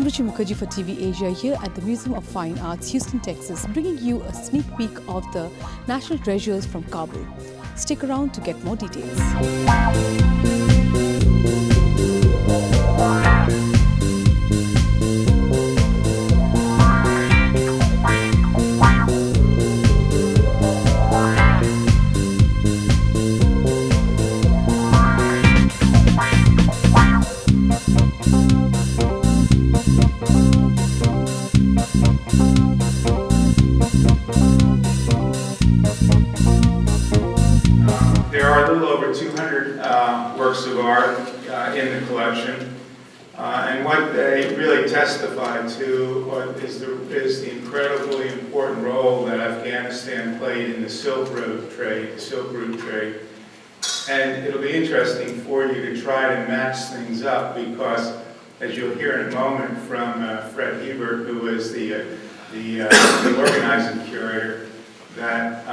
Ruchi Mukherjee for TV Asia here at the Museum of Fine Arts, Houston, Texas, bringing you a sneak peek of the national treasures from Kabul. Stick around to get more details. There are a little over 200 works of art in the collection, and what they really testify to is the incredibly important role that Afghanistan played in the Silk Road trade, And it'll be interesting for you to try to match things up because, as you'll hear in a moment from Fred Hebert, who is the organizing curator, that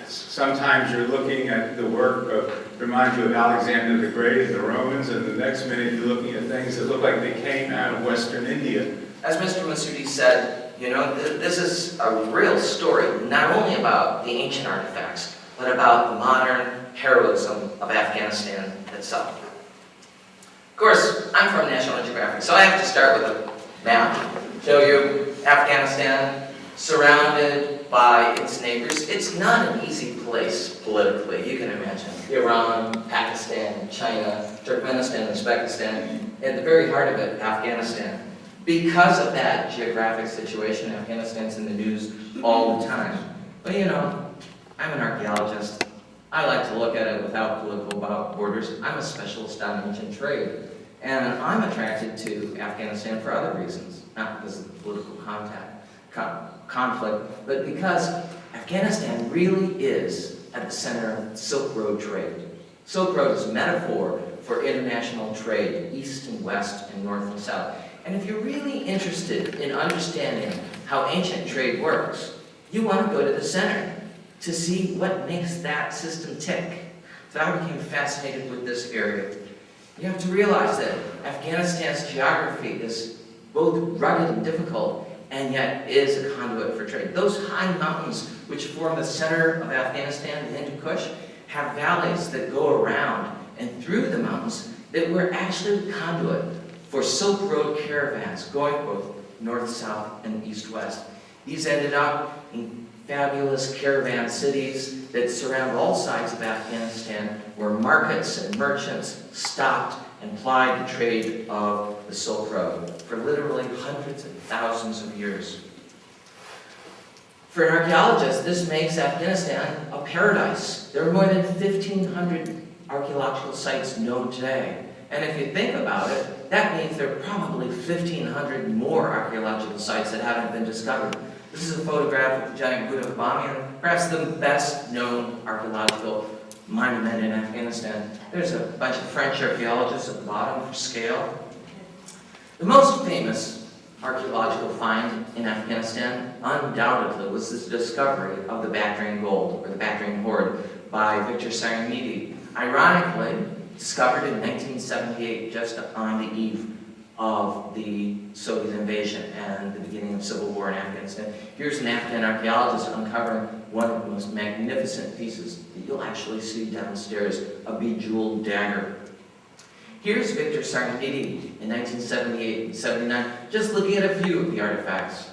sometimes you're looking at the work of, reminds you of Alexander the Great and the Romans, and the next minute you're looking at things that look like they came out of Western India. As Mr. Masudi said, you know, this is a real story, not only about the ancient artifacts, but about the modern heroism of Afghanistan itself. Of course, I'm from National Geographic, so I have to start with a map. Show you Afghanistan surrounded by its neighbors. It's not an easy place politically, you can imagine. Iran, Pakistan, China, Turkmenistan, Uzbekistan, at the very heart of it, Afghanistan. Because of that geographic situation, Afghanistan's in the news all the time. But you know, I'm an archaeologist. I like to look at it without political borders. I'm a specialist on ancient trade. And I'm attracted to Afghanistan for other reasons, not because of the political conflict, but because Afghanistan really is at the center of Silk Road trade. Silk Road is a metaphor for international trade, east and west and north and south. And if you're really interested in understanding how ancient trade works, you want to go to the center to see what makes that system tick. So I became fascinated with this area. You have to realize that Afghanistan's geography is both rugged and difficult, and yet is a conduit for trade. Those high mountains which form the center of Afghanistan, the Hindu Kush, have valleys that go around and through the mountains that were actually the conduit for Silk Road caravans going both north-south and east-west. These ended up in fabulous caravan cities that surround all sides of Afghanistan, where markets and merchants stopped and plied the trade of the Silk Road for literally hundreds and thousands of years. For an archaeologist, this makes Afghanistan a paradise. There are more than 1,500 archaeological sites known today. And if you think about it, that means there are probably 1,500 more archaeological sites that haven't been discovered. This is a photograph of the giant Buddha of Bamiyan, perhaps the best known archaeological monument in Afghanistan. There's a bunch of French archaeologists at the bottom for scale. The most famous archaeological find in Afghanistan, undoubtedly, was this discovery of the Bactrian gold, or the Bactrian hoard, by Victor Sarnimidi. Ironically, discovered in 1978, just on the eve of the Soviet invasion and the beginning of civil war in Afghanistan. Here's an Afghan archaeologist uncovering one of the most magnificent pieces that you'll actually see downstairs, a bejeweled dagger. Here's Victor Sarnimidi in 1978 and 79, just looking at a few of the artifacts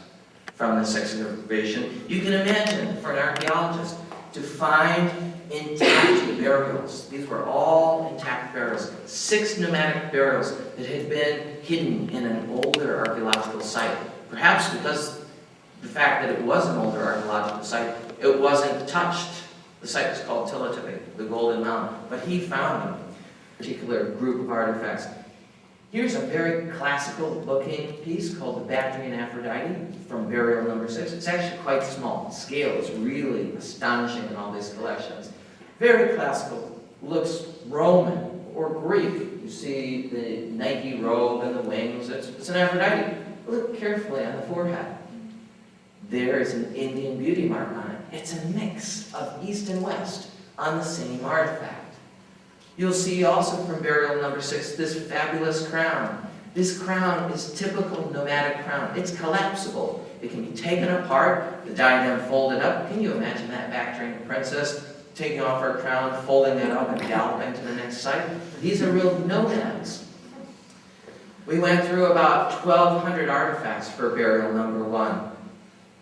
from this excavation. You can imagine, for an archaeologist, to find intact burials. These were all intact burials. 6 pneumatic burials that had been hidden in an older archaeological site. Perhaps because the fact that it was an older archaeological site, it wasn't touched. The site was called Tilatapi, the Golden Mountain, but he found them. A particular group of artifacts. Here's a very classical looking piece called the Bactrian Aphrodite from burial number 6. It's actually quite small. The scale is really astonishing in all these collections. Very classical, looks Roman or Greek. You see the Nike robe and the wings. It's an Aphrodite. Look carefully on the forehead. There is an Indian beauty mark on it. It's a mix of East and West on the same artifact. You'll see also from burial number 6 this fabulous crown. This crown is typical nomadic crown. It's collapsible. It can be taken apart, the diadem folded up. Can you imagine that Bactrian princess taking off her crown, folding it up, and galloping to the next site? These are real nomads. We went through about 1,200 artifacts for burial number 1.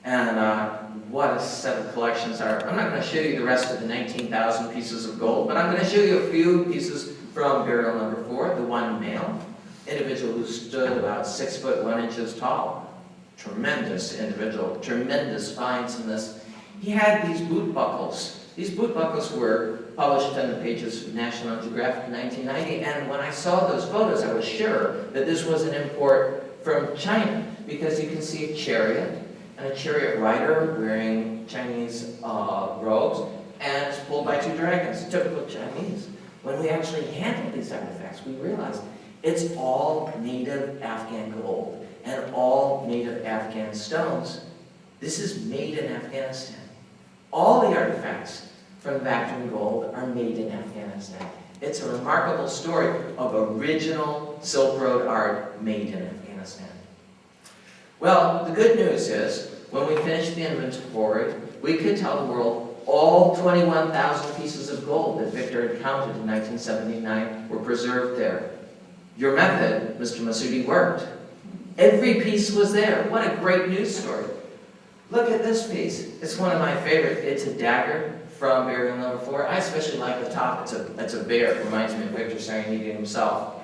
And what a set of collections are. I'm not going to show you the rest of the 19,000 pieces of gold, but I'm going to show you a few pieces from burial number 4, the one male. Individual who stood about 6 foot 1 inches tall. Tremendous individual, tremendous finds in this. He had these boot buckles. These boot buckles were published in the pages of National Geographic in 1990, and when I saw those photos, I was sure that this was an import from China, because you can see a chariot, and a chariot rider wearing Chinese robes, and it's pulled by 2 dragons, typical Chinese. When we actually handled these artifacts, we realized it's all native Afghan gold and all native Afghan stones. This is made in Afghanistan. All the artifacts from Bactrian gold are made in Afghanistan. It's a remarkable story of original Silk Road art made in Afghanistan. Well, the good news is, when we finished the inventory, we could tell the world all 21,000 pieces of gold that Victor had counted in 1979 were preserved there. Your method, Mr. Masudi, worked. Every piece was there. What a great news story. Look at this piece. It's one of my favorites. It's a dagger from burial number 4. I especially like the top. It's a bear. It reminds me of Victor Sarnidi himself.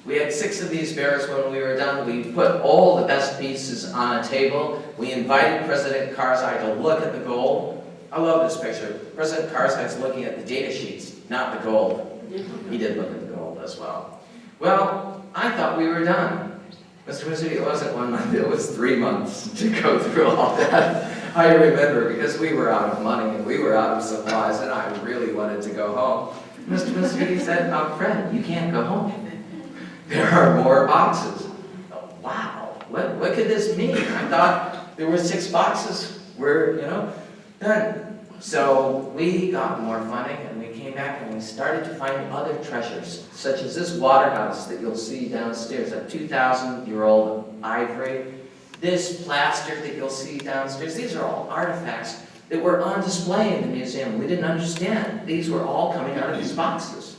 We had 6 of these bears when we were done. We put all the best pieces on a table. We invited President Karzai to look at the gold. I love this picture. President Karzai's looking at the data sheets, not the gold. He did look at the gold as well. Well, I thought we were done. Mr. Masudi, it wasn't 1 month, it was 3 months to go through all that. I remember, because we were out of money and we were out of supplies and I really wanted to go home. Mr. Masudi said, Fred, you can't go home. There are more boxes. Oh, wow, what could this mean? I thought there were 6 boxes. We're, done. So we got more funding and we came back and we started to find other treasures, such as this water goddess that you'll see downstairs, a 2,000-year-old ivory. This plaster that you'll see downstairs, these are all artifacts that were on display in the museum. We didn't understand. These were all coming out of these boxes.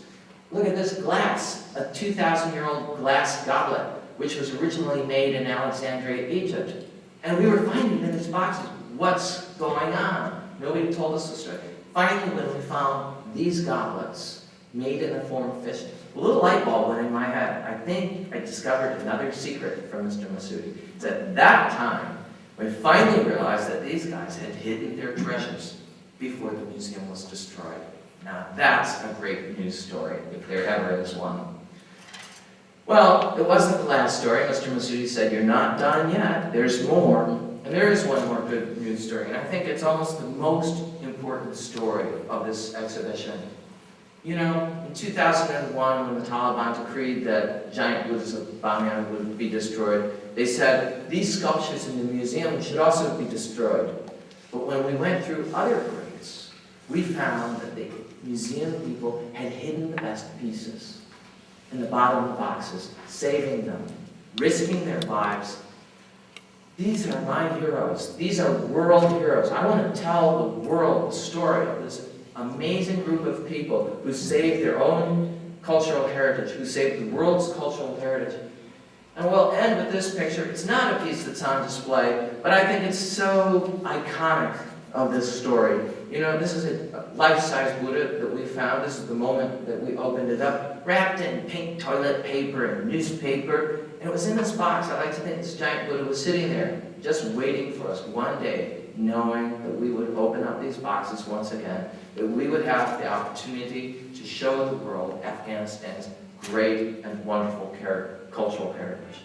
Look at this glass, a 2,000-year-old glass goblet, which was originally made in Alexandria, Egypt. And we were finding in these boxes, what's going on? Nobody told us the story. Finally, when we found these goblets made in the form of fish, a little light bulb went in my head. I think I discovered another secret from Mr. Masudi. It's at that time we finally realized that these guys had hidden their treasures before the museum was destroyed. Now that's a great news story, if there ever is one. Well, it wasn't the last story. Mr. Masudi said, you're not done yet. There's more. And there is one more good news story, and I think it's almost the most important story of this exhibition. In 2001, when the Taliban decreed that giant Buddhas of Bamyan would be destroyed, they said these sculptures in the museum should also be destroyed. But when we went through other crates, we found that the museum people had hidden the best pieces in the bottom of the boxes, saving them, risking their lives. These are my heroes. These are world heroes. I want to tell the world the story of this amazing group of people who saved their own cultural heritage, who saved the world's cultural heritage. And we'll end with this picture. It's not a piece that's on display, but I think it's so iconic of this story. This is a life-size Buddha that we found. This is the moment that we opened it up, wrapped in pink toilet paper and newspaper. And it was in this box. I like to think this giant Buddha was sitting there, just waiting for us one day, knowing that we would open up these boxes once again, that we would have the opportunity to show the world Afghanistan's great and wonderful cultural heritage.